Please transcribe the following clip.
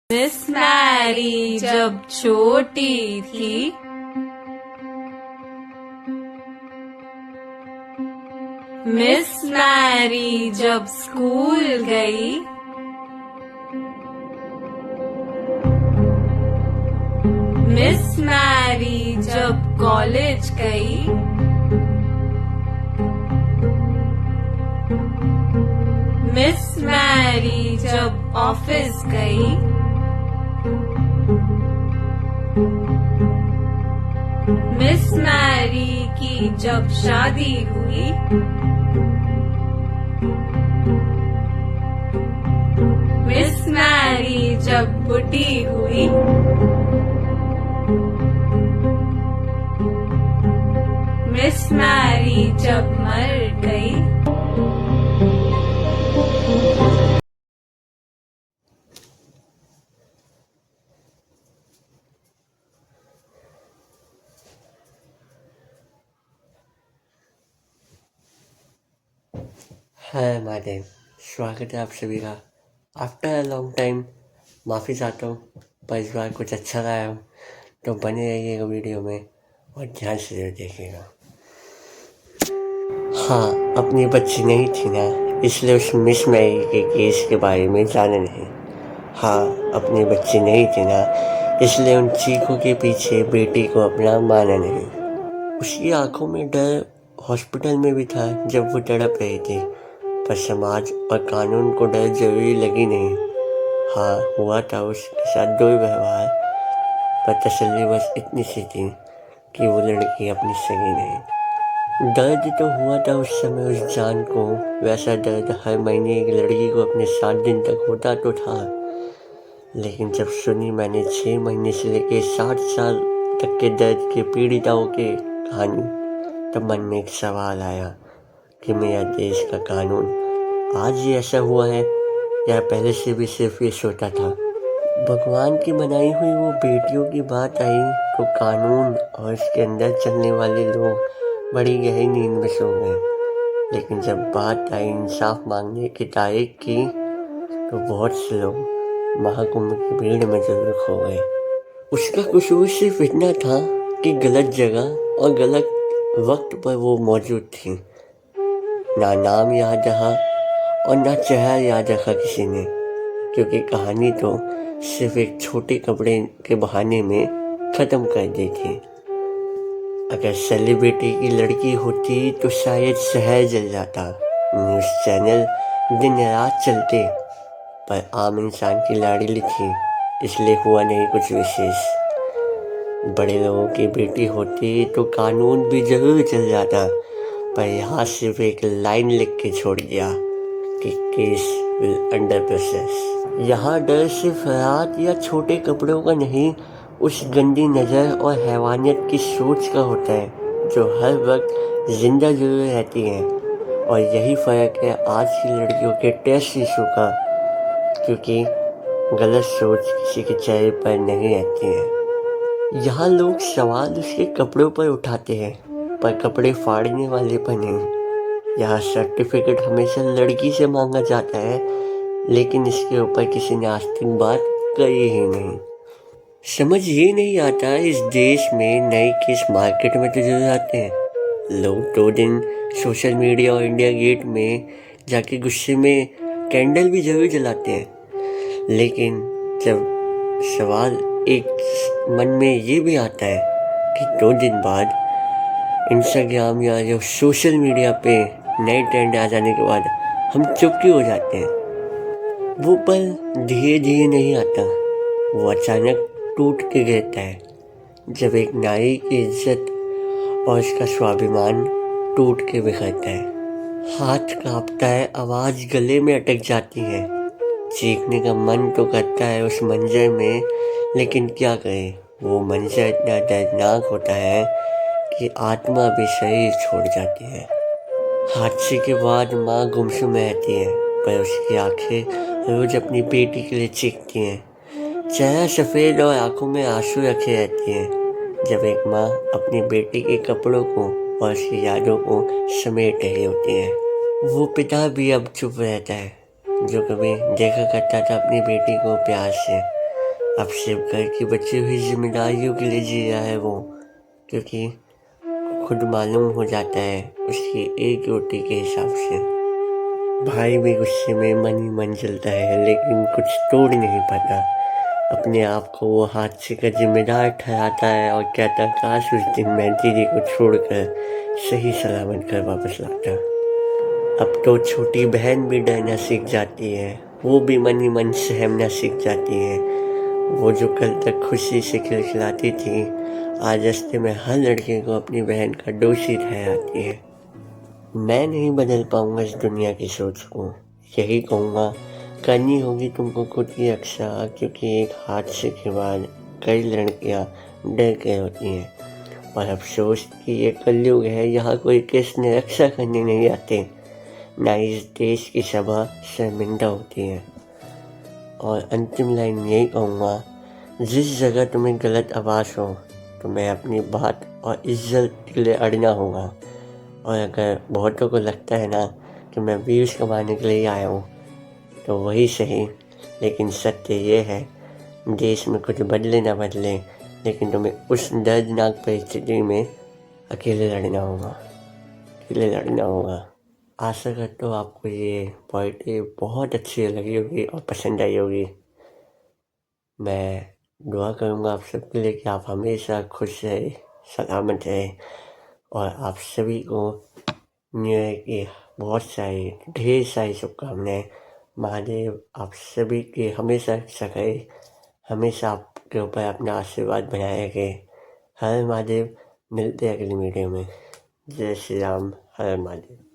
Miss Mary जब छोटी थी, मिस मैरी जब स्कूल गई, मिस मैरी जब कॉलेज गई, मिस मैरी जब ऑफिस गई, मिस मैरी की जब शादी हुई, मिस मैरी जब बुढ़ी हुई, मिस मैरी जब मर गई। हाय मैडम, स्वागत है आप सभी का। आफ्टर अ लॉन्ग टाइम माफ़ी चाहता हूँ, पर इस बार कुछ अच्छा लाया हूँ, तो बने रहिएगा वीडियो में और ध्यान से जरूर देखिएगा। हाँ, अपनी बच्ची नहीं थी ना, इसलिए उस मिस मैरी के केस के बारे में जाने नहीं। हाँ, अपनी बच्ची नहीं थी ना, इसलिए उन चीखों के पीछे बेटी को अपना माना नहीं। उसकी आंखों में डर हॉस्पिटल में भी था जब वो तड़प रही थी, पर समाज और कानून को डर जरूरी लगी नहीं। हाँ, हुआ था उसके साथ दो व्यवहार, पर तसल्ली बस इतनी सी थी कि वो लड़की अपनी सगी नहीं। दर्द तो हुआ था उस समय उस जान को, वैसा दर्द हर महीने एक लड़की को अपने 7 दिन तक होता तो था। लेकिन जब सुनी मैंने 6 महीने से लेकर 60 साल तक के दर्द के पीड़िताओं की कहानी, तब मन में एक सवाल आया कि मेरा देश का कानून आज ही ऐसा हुआ है या पहले से भी सिर्फ ये सोचा था। भगवान की बनाई हुई वो बेटियों की बात आई तो कानून और इसके अंदर चलने वाले लोग बड़ी गहरी नींद में सो गए। लेकिन जब बात आई इंसाफ मांगने की तारीख की, तो बहुत से लोग महाकुंभ की भीड़ में जरूर खो गए। उसका कसूर सिर्फ इतना था कि गलत जगह और गलत वक्त पर वो मौजूद थी। ना नाम याद रहा और ना चेहरा याद रखा किसी ने, क्योंकि कहानी तो सिर्फ एक छोटे कपड़े के बहाने में ख़त्म कर दी थी। अगर सेलिब्रिटी की लड़की होती तो शायद शहर जल जाता, न्यूज़ चैनल दिन रात चलते, पर आम इंसान की लाडली थी, इसलिए हुआ नहीं कुछ विशेष। बड़े लोगों की बेटी होती तो कानून भी जरूर चल जाता, पर यहाँ सिर्फ एक लाइन लिख के छोड़ दिया कि केस विल अंडर प्रोसेस। यहाँ डर सिर्फ रात या छोटे कपड़ों का नहीं, उस गंदी नज़र और हैवानियत की सोच का होता है जो हर वक्त जिंदा जरूर रहती है। और यही फ़र्क है आज की लड़कियों के टेस्ट इशू का, क्योंकि गलत सोच किसी के चेहरे पर नहीं रहती है। यहाँ लोग सवाल उसके कपड़ों पर उठाते हैं, पर कपड़े फाड़ने वाले पर नहीं। यहाँ सर्टिफिकेट हमेशा लड़की से मांगा जाता है, लेकिन इसके ऊपर किसी ने आज तक बात करी ही नहीं। समझ ये नहीं आता इस देश में नए केस मार्केट में तो जरूर आते हैं। लोग 2 दिन सोशल मीडिया और इंडिया गेट में जाके गुस्से में कैंडल भी जरूर जलाते हैं, लेकिन जब सवाल एक मन में ये भी आता है कि 2 दिन बाद इंस्टाग्राम या जो सोशल मीडिया पे नए ट्रेंड आ जाने के बाद हम चुप क्यों हो जाते हैं। वो पल धीरे धीरे नहीं आता, वो अचानक टूट के गिरता है, जब एक नारी की इज्जत और उसका स्वाभिमान टूट के बिखरता है। हाथ कांपता है, आवाज़ गले में अटक जाती है, चीखने का मन तो करता है उस मंजर में, लेकिन क्या करें, वो मंजर इतना दर्दनाक होता है कि आत्मा भी शरीर छोड़ जाती है। हादसे के बाद माँ गुमसुम रहती है, पर उसकी आंखें रोज अपनी बेटी के लिए चीखती हैं। चेहरा सफ़ेद और आंखों में आंसू रखे रहती हैं, जब एक माँ अपनी बेटी के कपड़ों को और उसकी यादों को समेट रही होती है। वो पिता भी अब चुप रहता है, जो कभी देखा करता था अपनी बेटी को प्यार से। अब सिर्फ घर की बची हुई जिम्मेदारियों के लिए जी रहा है वो, क्योंकि खुद मालूम हो जाता है उसकी एक रोटी के हिसाब से। भाई भी गुस्से में मन ही मन चलता है, लेकिन कुछ तोड़ नहीं पाता। अपने आप को वो हादसे का जिम्मेदार ठहराता है और कहता है काश उस दिन मैं दीदी को छोड़कर सही सलामत घर वापस लाता। अब तो छोटी बहन भी डरना सीख जाती है, वो भी मन ही मन सहमना सीख जाती है। वो जो कल तक खुशी से खिलखिलाती थी, आज रास्ते में हर लड़के को अपनी बहन का दोषी ठहराती है। मैं नहीं बदल पाऊंगा इस दुनिया की सोच को, यही कहूँगा करनी होगी तुमको खुद की रक्षा, क्योंकि एक हादसे के बाद कई लड़कियां डर के होती हैं। और अफसोस कि ये कलयुग है, यहाँ कोई किसने रक्षा करने नहीं आते, ना इस देश की सभा शर्मिंदा होती है। और अंतिम लाइन यही कहूँगा, जिस जगह तुम्हें गलत आवाज़ हो तुम्हें अपनी बात और इज्जत के लिए अड़ना होगा। और अगर बहुतों को लगता है ना कि मैं व्यूज़ कमाने के लिए आया हूँ, तो वही सही, लेकिन सत्य ये है देश में कुछ बदले ना बदले, लेकिन तुम्हें उस दर्दनाक परिस्थिति में अकेले लड़ना होगा। आशा करता हूँ आपको ये पोएट्री बहुत अच्छी लगी होगी और पसंद आई होगी। मैं दुआ करूँगा आप सबके लिए कि आप हमेशा खुश रहे, सलामत रहे, और आप सभी को न्यू ईयर की बहुत सारी ढेर सारी शुभकामनाएं। महादेव आप सभी के हमेशा रक्षा करे, हमेशा आपके ऊपर अपना आशीर्वाद बनाए रखे। हर महादेव। मिलते हैं अगली वीडियो में। जय श्री राम। हर महादेव।